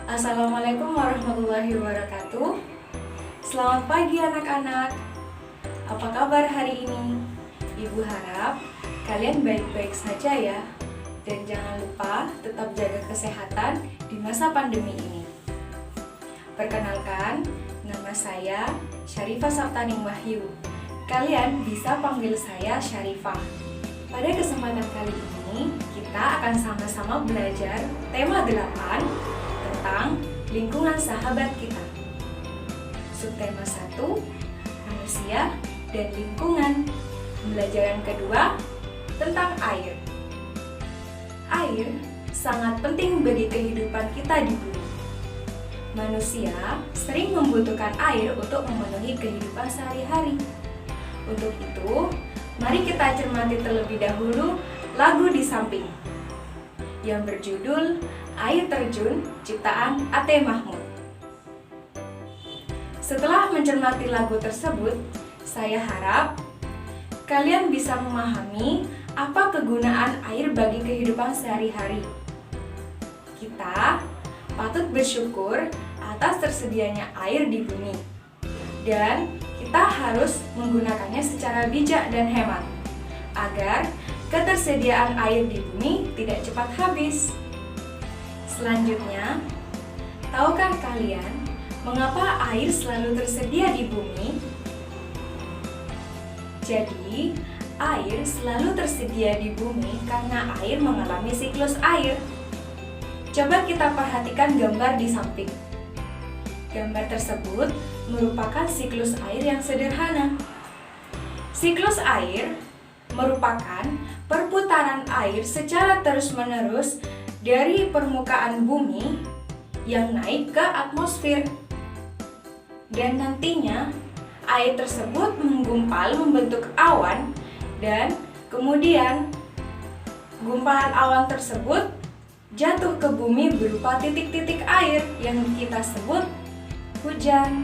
Assalamualaikum warahmatullahi wabarakatuh. Selamat pagi anak-anak. Apa kabar hari ini? Ibu harap kalian baik-baik saja ya. Dan jangan lupa tetap jaga kesehatan di masa pandemi ini. Perkenalkan, nama saya Syarifah Saptaning Wahyu. Kalian bisa panggil saya Syarifah. Pada kesempatan kali ini, kita akan sama-sama belajar tema 8 tentang lingkungan sahabat kita. Subtema 1, manusia dan lingkungan. Pembelajaran kedua tentang air. Air sangat penting bagi kehidupan kita di bumi. Manusia sering membutuhkan air untuk memenuhi kehidupan sehari-hari. Untuk itu, mari kita cermati terlebih dahulu lagu di samping yang berjudul Air Terjun ciptaan A.T. Mahmud. Setelah mencermati lagu tersebut, saya harap kalian bisa memahami apa kegunaan air bagi kehidupan sehari-hari. Kita patut bersyukur atas tersedianya air di bumi, dan kita harus menggunakannya secara bijak dan hemat agar ketersediaan air di bumi tidak cepat habis. Selanjutnya, tahukah kalian mengapa air selalu tersedia di bumi? Jadi, air selalu tersedia di bumi karena air mengalami siklus air. Coba kita perhatikan gambar di samping. Gambar tersebut merupakan siklus air yang sederhana. Siklus air merupakan perputaran air secara terus-menerus dari permukaan bumi yang naik ke atmosfer. Dan nantinya air tersebut menggumpal membentuk awan, dan kemudian gumpalan awan tersebut jatuh ke bumi berupa titik-titik air yang kita sebut hujan.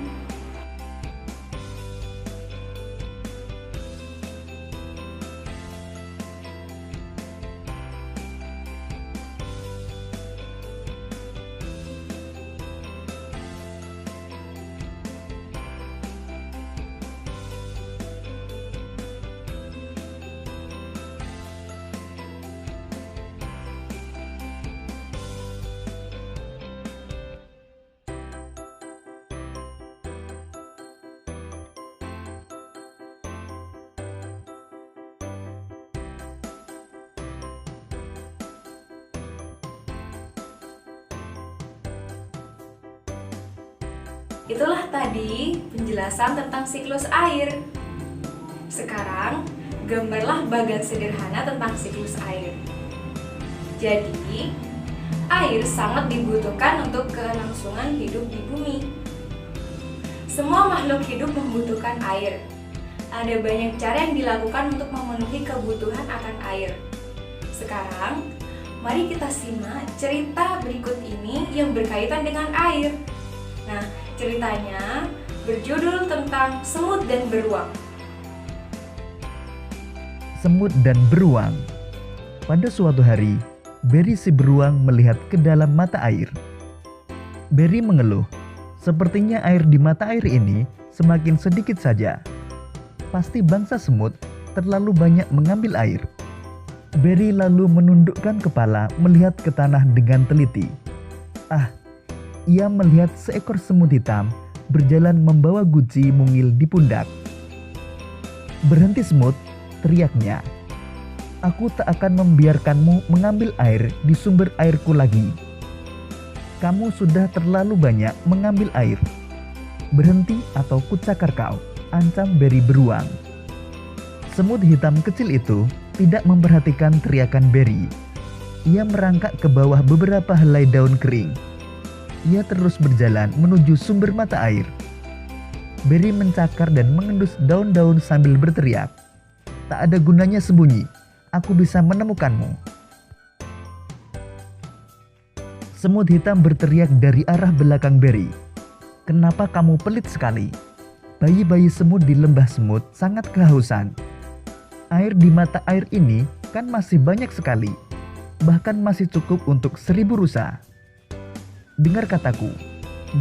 Itulah tadi penjelasan tentang siklus air. Sekarang, gambarlah bagan sederhana tentang siklus air. Jadi, air sangat dibutuhkan untuk kelangsungan hidup di bumi. Semua makhluk hidup membutuhkan air. Ada banyak cara yang dilakukan untuk memenuhi kebutuhan akan air. Sekarang, mari kita simak cerita berikut ini yang berkaitan dengan air. Nah, ceritanya berjudul tentang semut dan beruang. Semut dan beruang. Pada suatu hari, Berry si beruang melihat ke dalam mata air. Berry mengeluh, sepertinya air di mata air ini semakin sedikit saja. Pasti bangsa semut terlalu banyak mengambil air. Berry lalu menundukkan kepala melihat ke tanah dengan teliti. Ia melihat seekor semut hitam berjalan membawa guci mungil di pundak. "Berhenti semut," teriaknya. "Aku tak akan membiarkanmu mengambil air di sumber airku lagi. Kamu sudah terlalu banyak mengambil air. Berhenti atau kucakar kau," ancam Berry beruang. Semut hitam kecil itu tidak memperhatikan teriakan Berry. Ia merangkak ke bawah beberapa helai daun kering. Ia terus berjalan menuju sumber mata air. Berry mencakar dan mengendus daun-daun sambil berteriak, "Tak ada gunanya sembunyi, aku bisa menemukanmu." Semut hitam berteriak dari arah belakang Berry, "Kenapa kamu pelit sekali? Bayi-bayi semut di lembah semut sangat kehausan. Air di mata air ini kan masih banyak sekali, bahkan masih cukup untuk 1000 rusa." dengar kataku,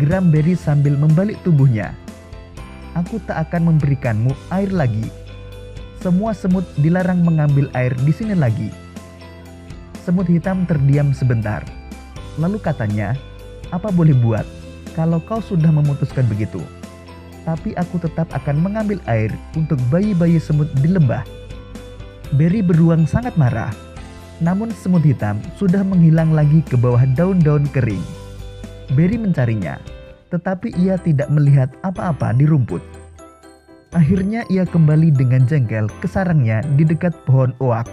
geram Berry sambil membalik tubuhnya. Aku tak akan memberikanmu air lagi. Semua semut dilarang mengambil air di sini lagi. Semut hitam terdiam sebentar. Lalu katanya, apa boleh buat kalau kau sudah memutuskan begitu? Tapi aku tetap akan mengambil air untuk bayi-bayi semut di lembah. Berry beruang sangat marah. Namun semut hitam sudah menghilang lagi ke bawah daun-daun kering. Berry mencarinya, tetapi ia tidak melihat apa-apa di rumput. Akhirnya ia kembali dengan jengkel ke sarangnya di dekat pohon oak.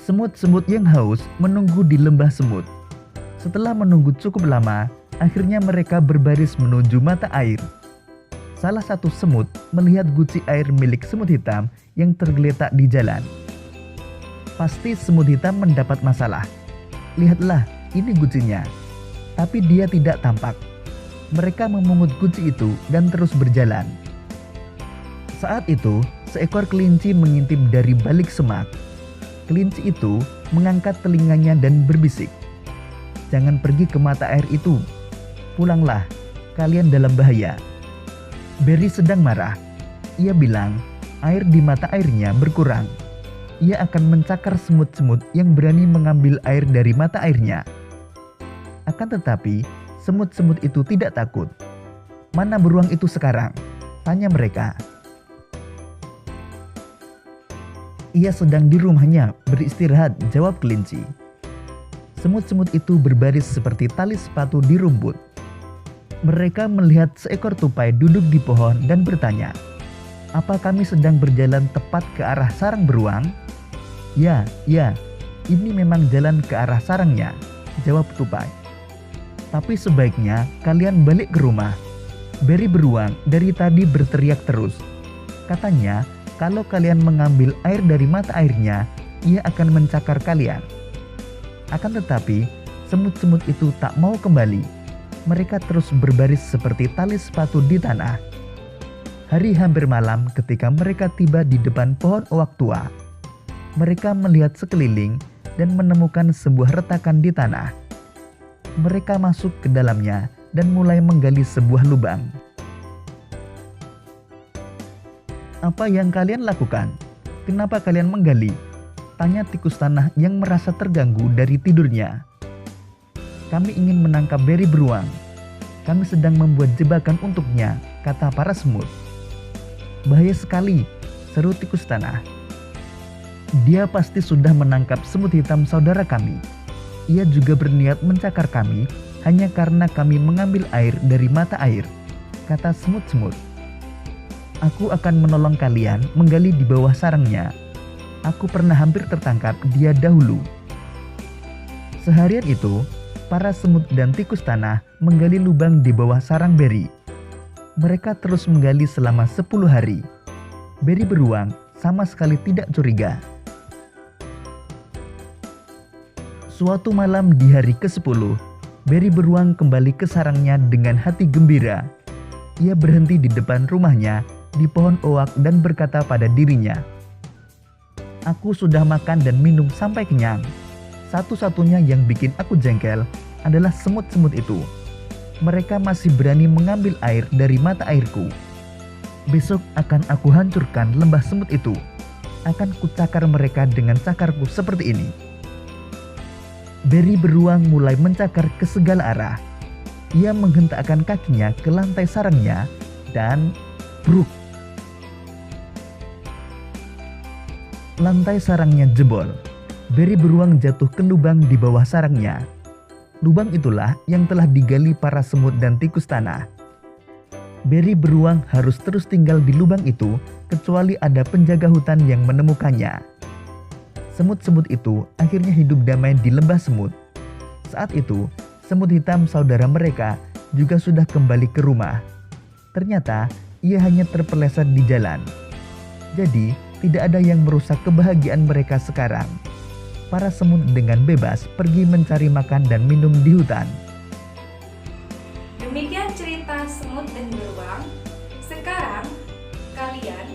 Semut-semut yang haus menunggu di lembah semut. Setelah menunggu cukup lama, akhirnya mereka berbaris menuju mata air. Salah satu semut melihat guci air milik semut hitam yang tergeletak di jalan. Pasti semut hitam mendapat masalah. Lihatlah, ini gucinya. Tapi dia tidak tampak. Mereka memungut guci itu dan terus berjalan. Saat itu, seekor kelinci mengintip dari balik semak. Kelinci itu mengangkat telinganya dan berbisik, "Jangan pergi ke mata air itu. Pulanglah, kalian dalam bahaya." Berry sedang marah. Ia bilang, air di mata airnya berkurang. Ia akan mencakar semut-semut yang berani mengambil air dari mata airnya. Akan tetapi, semut-semut itu tidak takut. "Mana beruang itu sekarang?" tanya mereka. "Ia sedang di rumahnya beristirahat," jawab kelinci. Semut-semut itu berbaris seperti tali sepatu di rumput. Mereka melihat seekor tupai duduk di pohon dan bertanya, "Apa kami sedang berjalan tepat ke arah sarang beruang?" Ya, ini memang jalan ke arah sarangnya," jawab tupai. "Tapi sebaiknya kalian balik ke rumah." Berry beruang dari tadi berteriak terus. Katanya, kalau kalian mengambil air dari mata airnya, ia akan mencakar kalian. Akan tetapi, semut-semut itu tak mau kembali. Mereka terus berbaris seperti tali sepatu di tanah. Hari hampir malam ketika mereka tiba di depan pohon oak tua. Mereka melihat sekeliling dan menemukan sebuah retakan di tanah. Mereka masuk ke dalamnya dan mulai menggali sebuah lubang. "Apa yang kalian lakukan? Kenapa kalian menggali?" tanya tikus tanah yang merasa terganggu dari tidurnya. "Kami ingin menangkap Berry beruang. Kami sedang membuat jebakan untuknya," kata para semut. "Bahaya sekali," seru tikus tanah. "Dia pasti sudah menangkap semut hitam saudara kami. Ia juga berniat mencakar kami hanya karena kami mengambil air dari mata air," kata semut-semut. "Aku akan menolong kalian menggali di bawah sarangnya. Aku pernah hampir tertangkap dia dahulu." Seharian itu, para semut dan tikus tanah menggali lubang di bawah sarang Berry. Mereka terus menggali selama 10 hari. Berry beruang sama sekali tidak curiga. Suatu malam di hari ke-10, Berry beruang kembali ke sarangnya dengan hati gembira. Ia berhenti di depan rumahnya di pohon oak dan berkata pada dirinya, "Aku sudah makan dan minum sampai kenyang. Satu-satunya yang bikin aku jengkel adalah semut-semut itu. Mereka masih berani mengambil air dari mata airku. Besok akan aku hancurkan lembah semut itu. Akan kucakar mereka dengan cakarku seperti ini." Berry beruang mulai mencakar ke segala arah. Ia menghentakkan kakinya ke lantai sarangnya dan bruk. Lantai sarangnya jebol. Berry beruang jatuh ke lubang di bawah sarangnya. Lubang itulah yang telah digali para semut dan tikus tanah. Berry beruang harus terus tinggal di lubang itu kecuali ada penjaga hutan yang menemukannya. Semut-semut itu akhirnya hidup damai di lembah semut. Saat itu, semut hitam saudara mereka juga sudah kembali ke rumah. Ternyata ia hanya terpeleset di jalan. Jadi, tidak ada yang merusak kebahagiaan mereka sekarang. Para semut dengan bebas pergi mencari makan dan minum di hutan. Demikian cerita semut dan beruang. Sekarang, kalian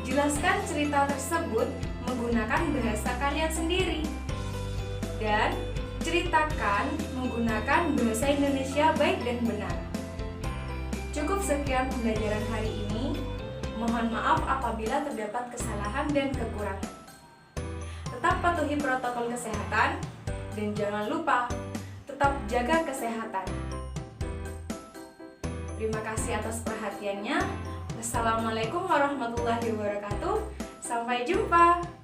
jelaskan cerita tersebut menggunakan bahasa kalian sendiri. Dan menceritakan menggunakan bahasa Indonesia baik dan benar. Cukup sekian pembelajaran hari ini. Mohon maaf apabila terdapat kesalahan dan kekurangan. Tetap patuhi protokol kesehatan dan jangan lupa tetap jaga kesehatan. Terima kasih atas perhatiannya. Wassalamualaikum warahmatullahi wabarakatuh. Sampai jumpa.